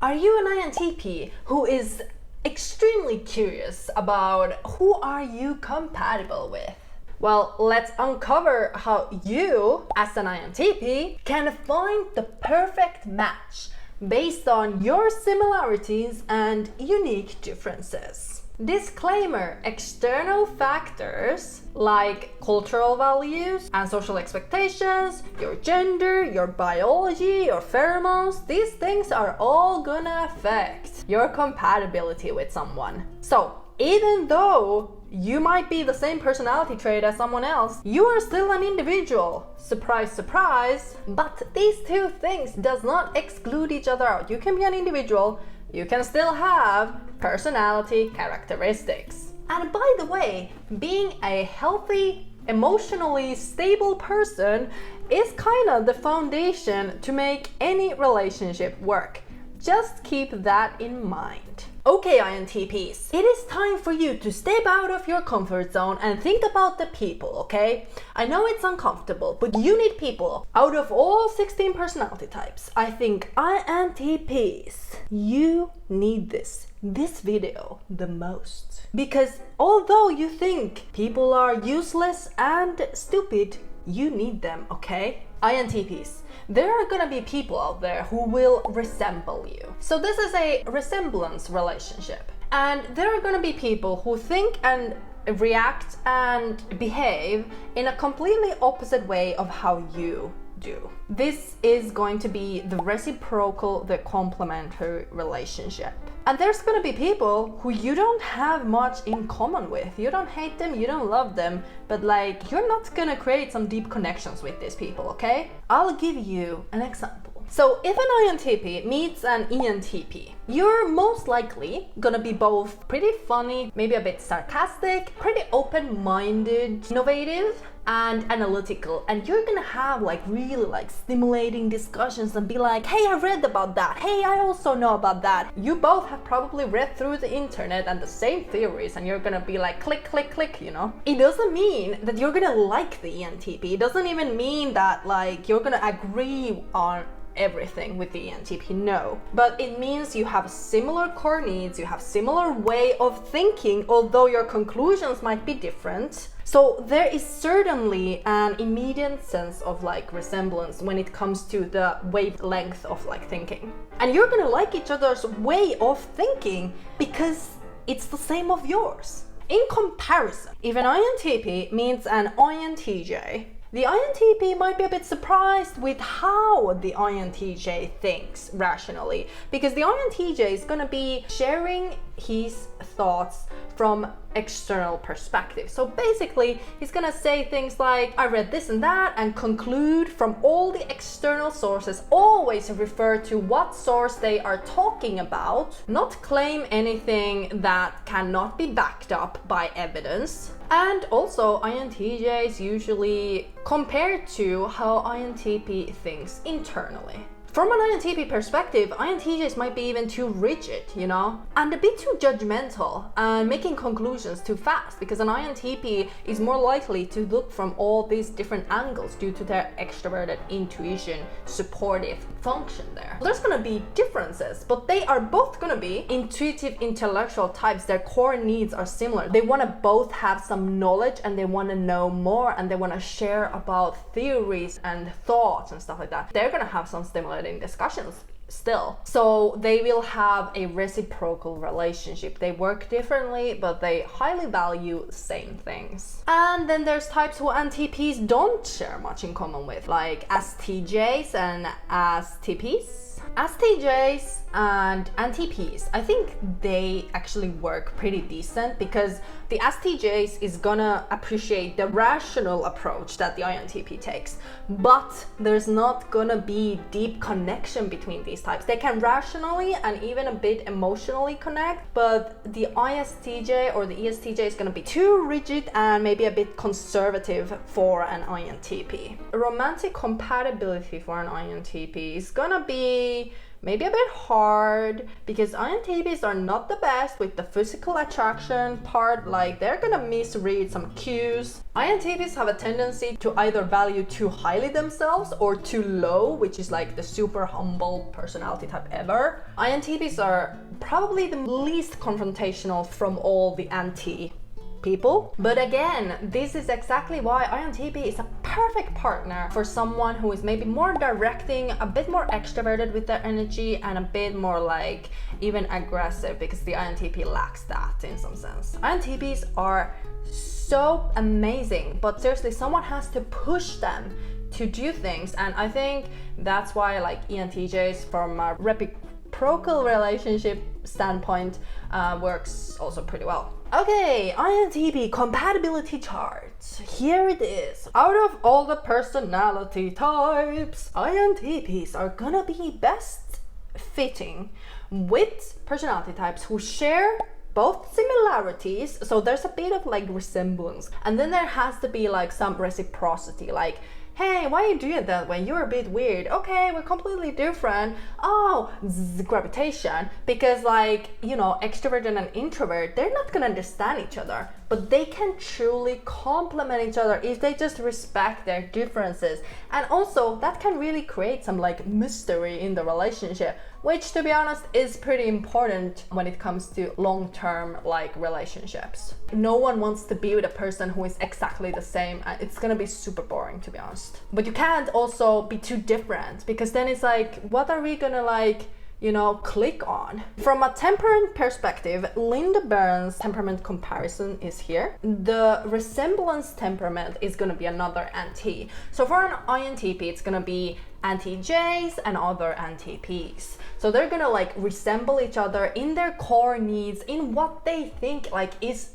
Are you an INTP who is extremely curious about who are you compatible with? Well, let's uncover how you, as an INTP, can find the perfect match based on your similarities and unique differences. Disclaimer: external factors like cultural values and social expectations, your gender, your biology, your pheromones, these things are all gonna affect your compatibility with someone. So, even though you might be the same personality trait as someone else, you are still an individual. Surprise, surprise. But these two things does not exclude each other out. You can be an individual, you can still have personality characteristics. And by the way, being a healthy, emotionally stable person is kind of the foundation to make any relationship work. Just keep that in mind. Okay, INTPs, it is time for you to step out of your comfort zone and think about the people, okay? I know it's uncomfortable, but you need people. Out of all 16 personality types, I think INTPs, you need this video the most. Because although you think people are useless and stupid, you need them, okay? INTPs, there are gonna be people out there who will resemble you. So this is a resemblance relationship. And there are gonna be people who think and react and behave in a completely opposite way of how you do. This is going to be the reciprocal, the complementary relationship. And there's gonna be people who you don't have much in common with. You don't hate them, you don't love them, but like, you're not gonna create some deep connections with these people, okay? I'll give you an example. So if an INTP meets an ENTP, you're most likely gonna be both pretty funny, maybe a bit sarcastic, pretty open-minded, innovative, and analytical, and you're gonna have like really like stimulating discussions and be like, hey, I read about that, hey, I also know about that. You both have probably read through the internet and the same theories, and you're gonna be like click click click, you know. It doesn't mean that you're gonna like the ENTP. It doesn't even mean that like you're gonna agree on everything with the ENTP, no. But it means you have similar core needs, you have similar way of thinking, although your conclusions might be different. So there is certainly an immediate sense of like resemblance when it comes to the wavelength of like thinking. And you're gonna like each other's way of thinking because it's the same of yours. In comparison, if an INTP meets an INTJ, the INTP might be a bit surprised with how the INTJ thinks rationally, because the INTJ is going to be sharing his thoughts from external perspective. So basically, he's going to say things like, I read this and that, and conclude from all the external sources, always refer to what source they are talking about, not claim anything that cannot be backed up by evidence. And also, INTJs usually compare to how INTP thinks internally. From an INTP perspective, INTJs might be even too rigid, you know, and a bit too judgmental and making conclusions too fast, because an INTP is more likely to look from all these different angles due to their extroverted intuition, supportive function there. There's gonna be differences, but they are both gonna be intuitive intellectual types. Their core needs are similar. They wanna both have some knowledge, and they wanna know more, and they wanna share about theories and thoughts and stuff like that. They're gonna have some stimulating discussions still. So they will have a reciprocal relationship. They work differently, but they highly value the same things. And then there's types who INTPs don't share much in common with, like STJs and STPs. STJs and INTPs, I think they actually work pretty decent, because the STJs is gonna appreciate the rational approach that the INTP takes, but there's not gonna be deep connection between these types. They can rationally and even a bit emotionally connect, but the ISTJ or the ESTJ is gonna be too rigid and maybe a bit conservative for an INTP. Romantic compatibility for an INTP is gonna be maybe a bit hard, because INTPs are not the best with the physical attraction part. Like, they're gonna misread some cues. INTPs have a tendency to either value too highly themselves or too low, which is like the super humble personality type ever. INTPs are probably the least confrontational from all the anti people. But again, this is exactly why INTP is a perfect partner for someone who is maybe more directing, a bit more extroverted with their energy, and a bit more like even aggressive, because the INTP lacks that in some sense. INTPs are so amazing, but seriously, someone has to push them to do things, and I think that's why like ENTJs from a reciprocal relationship standpoint works also pretty well. Okay, INTP compatibility chart. Here it is. Out of all the personality types, INTPs are gonna be best fitting with personality types who share both similarities, so there's a bit of like resemblance, and then there has to be like some reciprocity, like, hey, why are you doing that when you're a bit weird? Okay, we're completely different. Oh, gravitation. Because like, you know, extrovert and an introvert, they're not gonna understand each other, but they can truly complement each other if they just respect their differences. And also that can really create some like mystery in the relationship, which to be honest is pretty important when it comes to long-term like relationships. No one wants to be with a person who is exactly the same. It's gonna be super boring, to be honest. But you can't also be too different, because then it's like, what are we gonna like, you know, click on? From a temperament perspective, Linda Barron's temperament comparison is here. The resemblance temperament is gonna be another NT. So for an INTP, it's gonna be INTJs and other NTPs. So they're gonna like resemble each other in their core needs, in what they think like is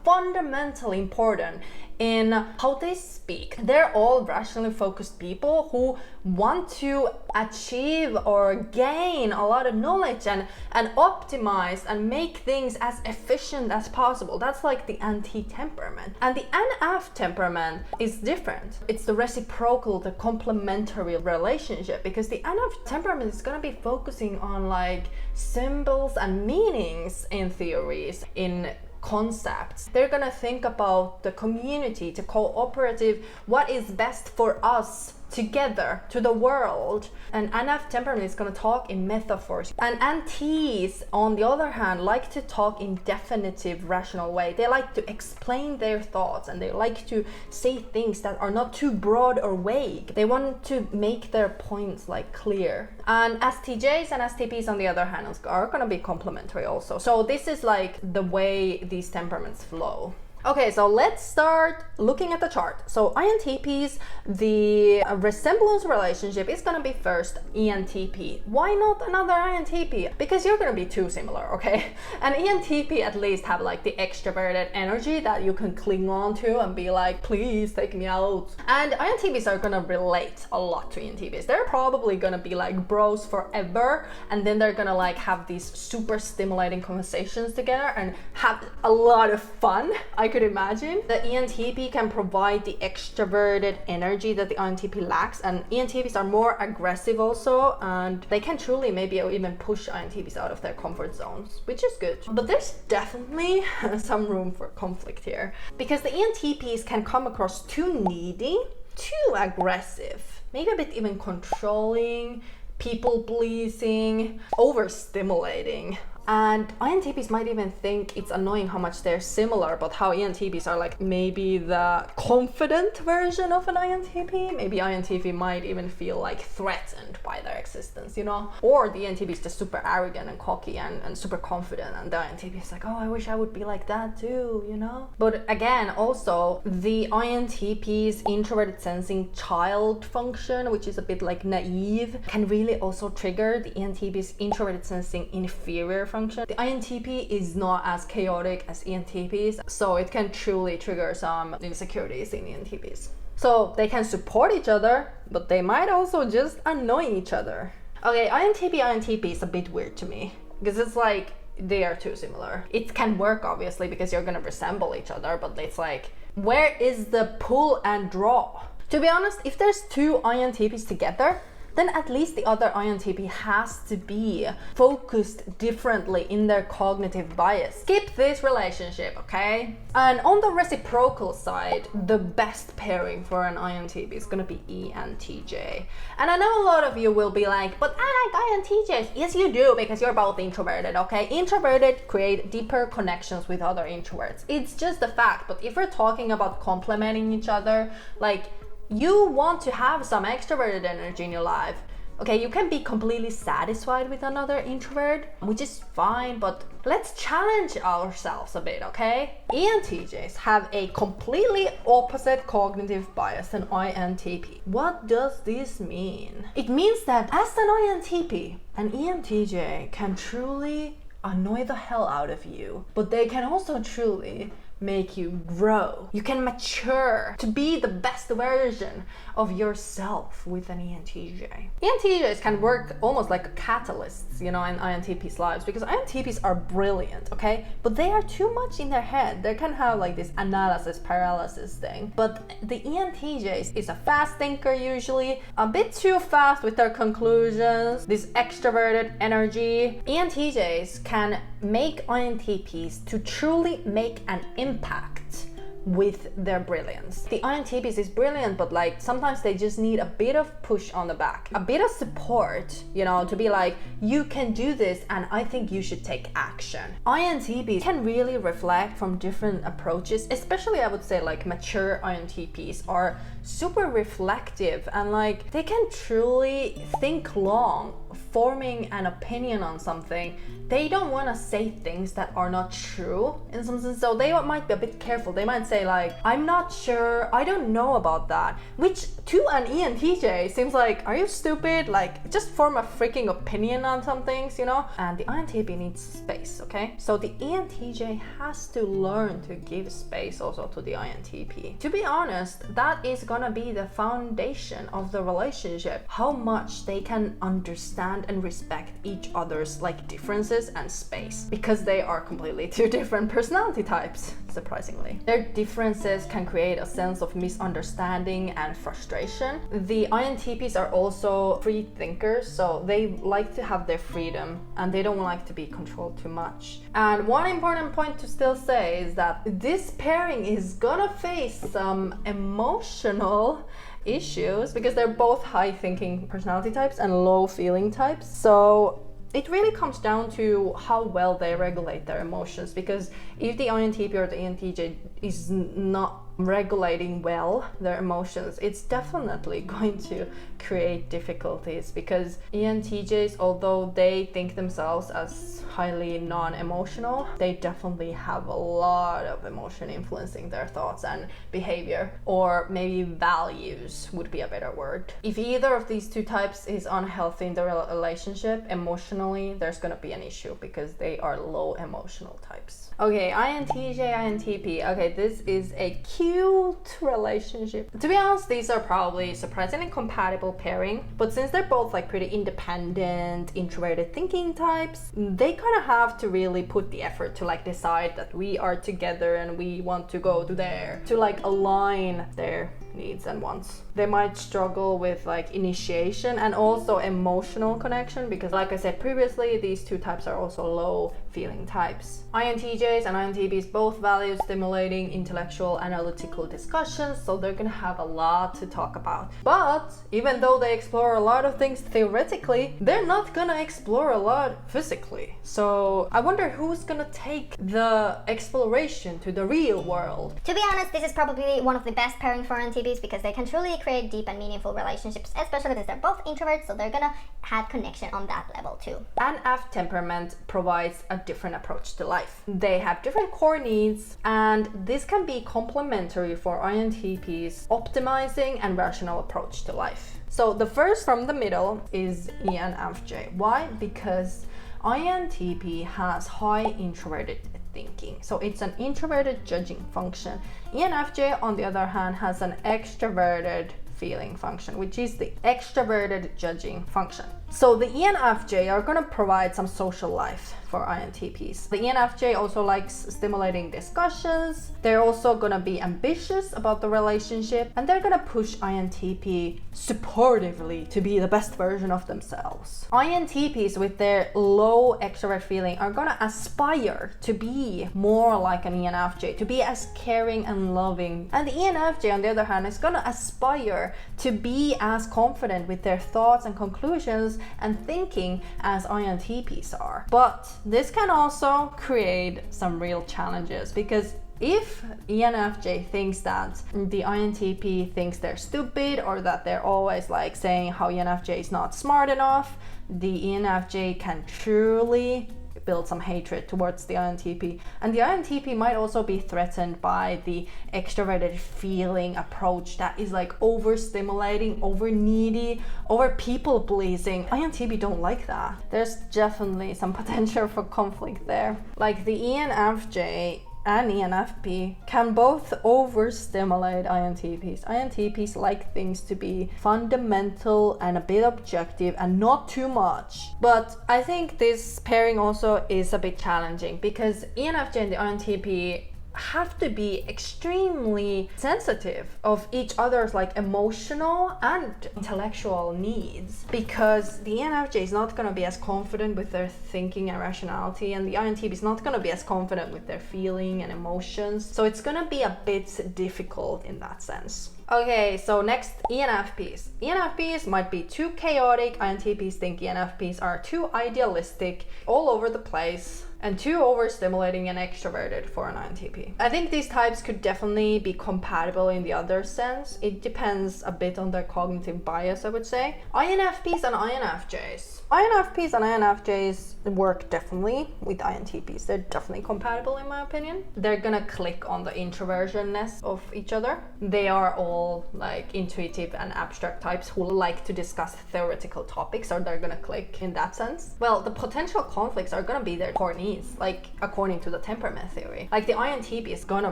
fundamentally important in how they speak. They're all rationally focused people who want to achieve or gain a lot of knowledge and optimize and make things as efficient as possible. That's like the anti-temperament. And the NF temperament is different. It's the reciprocal, the complementary relationship, because the NF temperament is going to be focusing on like symbols and meanings in theories, in concepts. They're gonna think about the community, the cooperative, what is best for us together, to the world. And NF temperament is gonna talk in metaphors. And NTs, on the other hand, like to talk in definitive, rational way. They like to explain their thoughts, and they like to say things that are not too broad or vague. They want to make their points like clear. And STJs and STPs, on the other hand, are gonna be complementary also. So this is like the way these temperaments flow. Okay, so let's start looking at the chart. So INTPs, the resemblance relationship is gonna be first ENTP. Why not another INTP? Because you're gonna be too similar, okay? And ENTP at least have like the extroverted energy that you can cling on to and be like, please take me out. And INTPs are gonna relate a lot to ENTPs. They're probably gonna be like bros forever, and then they're gonna like have these super stimulating conversations together and have a lot of fun. I could imagine. The ENTP can provide the extroverted energy that the INTP lacks, and ENTPs are more aggressive also, and they can truly maybe even push INTPs out of their comfort zones, which is good. But there's definitely some room for conflict here, because the ENTPs can come across too needy, too aggressive, maybe a bit even controlling, people pleasing, overstimulating. And INTPs might even think it's annoying how much they're similar, but how ENTPs are like maybe the confident version of an INTP. Maybe INTP might even feel like threatened by their existence, you know? Or the ENTP is just super arrogant and cocky and super confident, and the INTP is like, oh, I wish I would be like that too, you know? But again, also the INTP's introverted sensing child function, which is a bit like naive, can really also trigger the ENTP's introverted sensing inferior function. The INTP is not as chaotic as ENTPs, so it can truly trigger some insecurities in ENTPs. So they can support each other, but they might also just annoy each other. Okay, INTP is a bit weird to me, because it's like they are too similar. It can work obviously because you're gonna resemble each other, but it's like, where is the pull and draw? To be honest, if there's two INTPs together, then at least the other INTP has to be focused differently in their cognitive bias. Skip this relationship, okay? And on the reciprocal side, the best pairing for an INTP is gonna be ENTJ. And I know a lot of you will be like, but I like INTJs. Yes, you do, because you're both introverted, okay? Introverted create deeper connections with other introverts. It's just a fact. But if we're talking about complementing each other, like, you want to have some extroverted energy in your life. Okay, you can be completely satisfied with another introvert, which is fine, but let's challenge ourselves a bit, okay? ENTJs have a completely opposite cognitive bias than INTP. What does this mean? It means that as an INTP, an ENTJ can truly annoy the hell out of you, but they can also truly make you grow. You can mature to be the best version of yourself with an ENTJ. ENTJs can work almost like catalysts, you know, in INTPs' lives, because INTPs are brilliant, okay? But they are too much in their head. They can have like this analysis paralysis thing. But the ENTJs is a fast thinker usually, a bit too fast with their conclusions, this extroverted energy. ENTJs can make INTPs to truly make an impact with their brilliance. The INTPs is brilliant, but like sometimes they just need a bit of push on the back, a bit of support, you know, to be like, you can do this and I think you should take action. INTPs can really reflect from different approaches, especially I would say like mature INTPs are super reflective and like they can truly think long, forming an opinion on something. They don't want to say things that are not true in some sense, so they might be a bit careful. They might say like, I'm not sure, I don't know about that, which to an ENTJ seems like, are you stupid? Like, just form a freaking opinion on some things, you know? And the INTP needs space, okay? So the ENTJ has to learn to give space also to the INTP. To be honest, that is gonna be the foundation of the relationship, how much they can understand and respect each other's like differences and space, because they are completely two different personality types, surprisingly. Their differences can create a sense of misunderstanding and frustration. The INTPs are also free thinkers, so they like to have their freedom and they don't like to be controlled too much. And one important point to still say is that this pairing is gonna face some emotional issues because they're both high thinking personality types and low feeling types. So it really comes down to how well they regulate their emotions, because if the INTP or the ENTJ is not regulating well their emotions, it's definitely going to create difficulties, because ENTJs, although they think themselves as highly non-emotional, they definitely have a lot of emotion influencing their thoughts and behavior, or maybe values would be a better word. If either of these two types is unhealthy in the relationship, emotionally, there's gonna be an issue because they are low emotional types. Okay, INTJ, INTP. Okay, this is a cute relationship. To be honest, these are probably surprisingly compatible pairing, but since they're both like pretty independent, introverted thinking types, they kind of have to really put the effort to like decide that we are together and we want to go to there, to like align their needs and wants. They might struggle with like initiation and also emotional connection, because like I said previously, these two types are also low feeling types. INTJs and INTPs both value stimulating intellectual analytical discussions, so they're gonna have a lot to talk about. But even though they explore a lot of things theoretically, they're not gonna explore a lot physically. So I wonder who's gonna take the exploration to the real world. To be honest, this is probably one of the best pairing for INTPs, because they can truly create deep and meaningful relationships, especially because they're both introverts, so they're gonna have connection on that level too. INF temperament provides a different approach to life. They have different core needs, and this can be complementary for INTPs' optimizing and rational approach to life. So the first from the middle is ENFJ. Why? Because INTP has high introverted thinking. So it's an introverted judging function. ENFJ, on the other hand, has an extroverted feeling function, which is the extroverted judging function. So the ENFJ are going to provide some social life for INTPs. The ENFJ also likes stimulating discussions. They're also going to be ambitious about the relationship, and they're going to push INTP supportively to be the best version of themselves. INTPs with their low extrovert feeling are going to aspire to be more like an ENFJ, to be as caring and loving. And the ENFJ, on the other hand, is going to aspire to be as confident with their thoughts and conclusions and thinking as INTPs are. But this can also create some real challenges, because if ENFJ thinks that the INTP thinks they're stupid, or that they're always like saying how ENFJ is not smart enough, the ENFJ can truly build some hatred towards the INTP. And the INTP might also be threatened by the extroverted feeling approach that is like overstimulating, over needy, over people pleasing. INTP don't like that. There's definitely some potential for conflict there. Like the ENFJ and ENFP can both overstimulate INTPs. INTPs like things to be fundamental and a bit objective and not too much. But I think this pairing also is a bit challenging, because ENFJ and the INTP have to be extremely sensitive of each other's like emotional and intellectual needs, because the ENFJ is not going to be as confident with their thinking and rationality, and the INTP is not going to be as confident with their feeling and emotions. So it's going to be a bit difficult in that sense. Okay, so next, ENFPs. ENFPs might be too chaotic. INTPs think ENFPs are too idealistic, all over the place, and too overstimulating and extroverted for an INTP. I think these types could definitely be compatible in the other sense. It depends a bit on their cognitive bias, I would say. INFPs and INFJs. INFPs and INFJs work definitely with INTPs. They're definitely compatible in my opinion. They're gonna click on the introversionness of each other. They are all like intuitive and abstract types who like to discuss theoretical topics, or they're gonna click in that sense. Well, the potential conflicts are gonna be their core needs, like according to the temperament theory. Like the INTP is gonna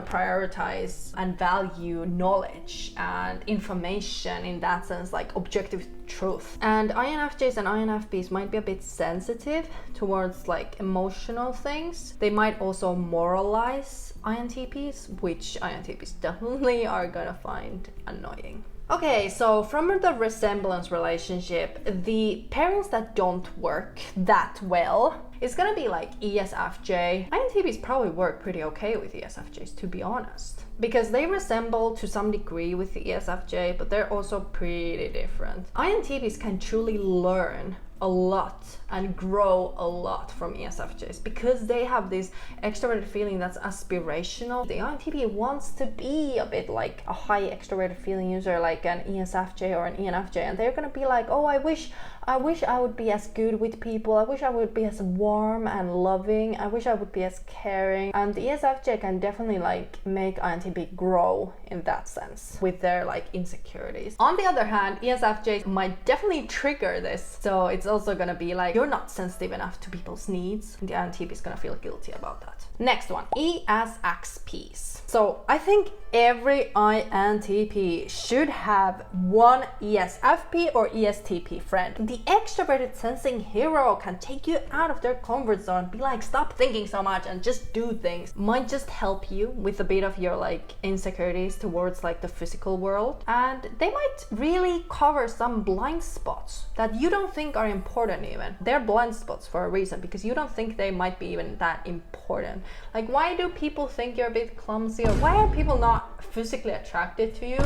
prioritize and value knowledge and information in that sense, like objective truth. And INFJs and INFPs might be a bit sensitive towards like emotional things. They might also moralize INTPs, which INTPs definitely are gonna find annoying. Okay, so from the resemblance relationship, the pairings that don't work that well is gonna be like ESFJ. INTPs probably work pretty okay with ESFJs, to be honest, because they resemble to some degree with the ESFJ, but they're also pretty different. INTPs can truly learn a lot and grow a lot from ESFJs because they have this extroverted feeling that's aspirational. The INTP wants to be a bit like a high extroverted feeling user, like an ESFJ or an ENFJ, and they're gonna be like, oh, I wish I would be as good with people. I wish I would be as warm and loving. I wish I would be as caring. And the ESFJ can definitely like make INTP grow in that sense with their like insecurities. On the other hand, ESFJ might definitely trigger this. So it's also gonna be like, you're not sensitive enough to people's needs. And the INTP is gonna feel guilty about that. Next one, ESXPs. So I think every INTP should have one ESFP or ESTP friend. The extroverted sensing hero can take you out of their comfort zone, be like, stop thinking so much and just do things. Might just help you with a bit of your like insecurities towards like the physical world. And they might really cover some blind spots that you don't think are important even. They're blind spots for a reason, because you don't think they might be even that important. Like, why do people think you're a bit clumsy, or why are people not physically attracted to you?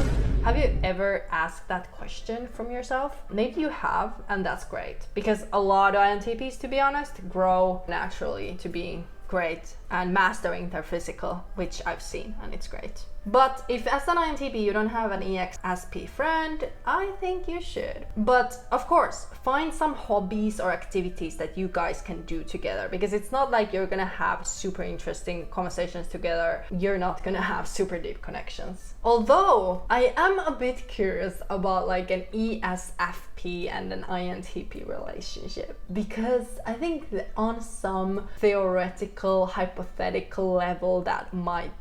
Have you ever asked that question from yourself? Maybe you have, and that's great, because a lot of INTPs, to be honest, grow naturally to being great and mastering their physical, which I've seen, and it's great. But if as an INTP you don't have an ESFP friend, I think you should. But of course, find some hobbies or activities that you guys can do together, because it's not like you're gonna have super interesting conversations together. You're not gonna have super deep connections. Although I am a bit curious about like an ESFP and an INTP relationship, because I think that on some theoretical, hypothetical level that might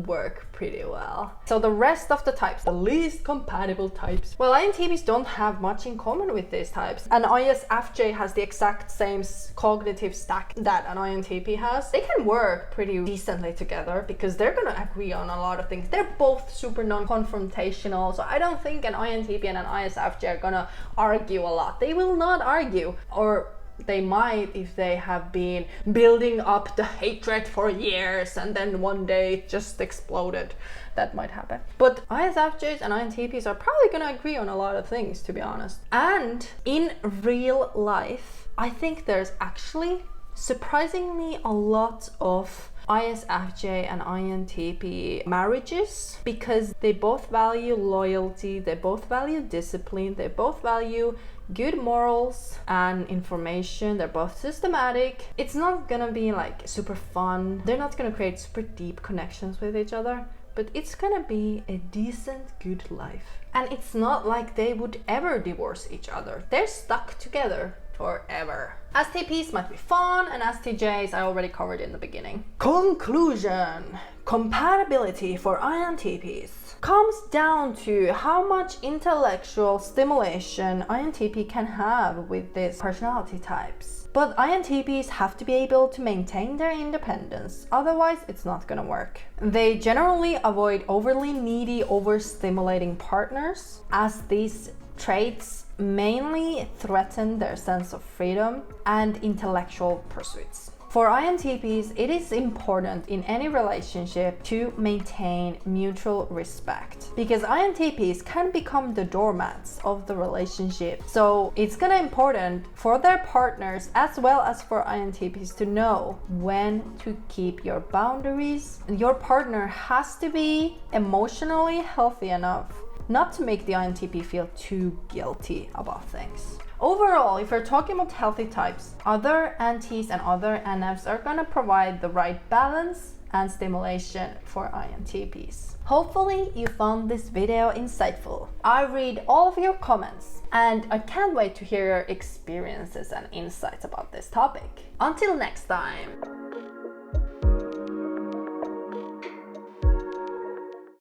work pretty well. So the rest of the types, the least compatible types. Well, INTPs don't have much in common with these types. An ISFJ has the exact same cognitive stack that an INTP has. They can work pretty decently together because they're gonna agree on a lot of things. They're both super non-confrontational, so I don't think an INTP and an ISFJ are gonna argue a lot. They will not argue, or they might if they have been building up the hatred for years and then one day it just exploded. That might happen. But ISFJs and INTPs are probably gonna agree on a lot of things, to be honest. And in real life, I think there's actually surprisingly a lot of ISFJ and INTP marriages because they both value loyalty, they both value discipline, they both value good morals and information. They're both systematic. It's not gonna be like super fun. They're not gonna create super deep connections with each other, but it's gonna be a decent, good life. And it's not like they would ever divorce each other. They're stuck together forever. STPs might be fun, and STJs I already covered in the beginning. Conclusion. Compatibility for INTPs comes down to how much intellectual stimulation INTP can have with these personality types. But INTPs have to be able to maintain their independence, otherwise it's not gonna work. They generally avoid overly needy, overstimulating partners, as these traits mainly threaten their sense of freedom and intellectual pursuits. For INTPs, it is important in any relationship to maintain mutual respect because INTPs can become the doormats of the relationship. So it's gonna be important for their partners as well as for INTPs to know when to keep your boundaries. Your partner has to be emotionally healthy enough not to make the INTP feel too guilty about things. Overall, if we're talking about healthy types, other NTs and other NFs are gonna provide the right balance and stimulation for INTPs. Hopefully you found this video insightful. I read all of your comments and I can't wait to hear your experiences and insights about this topic. Until next time.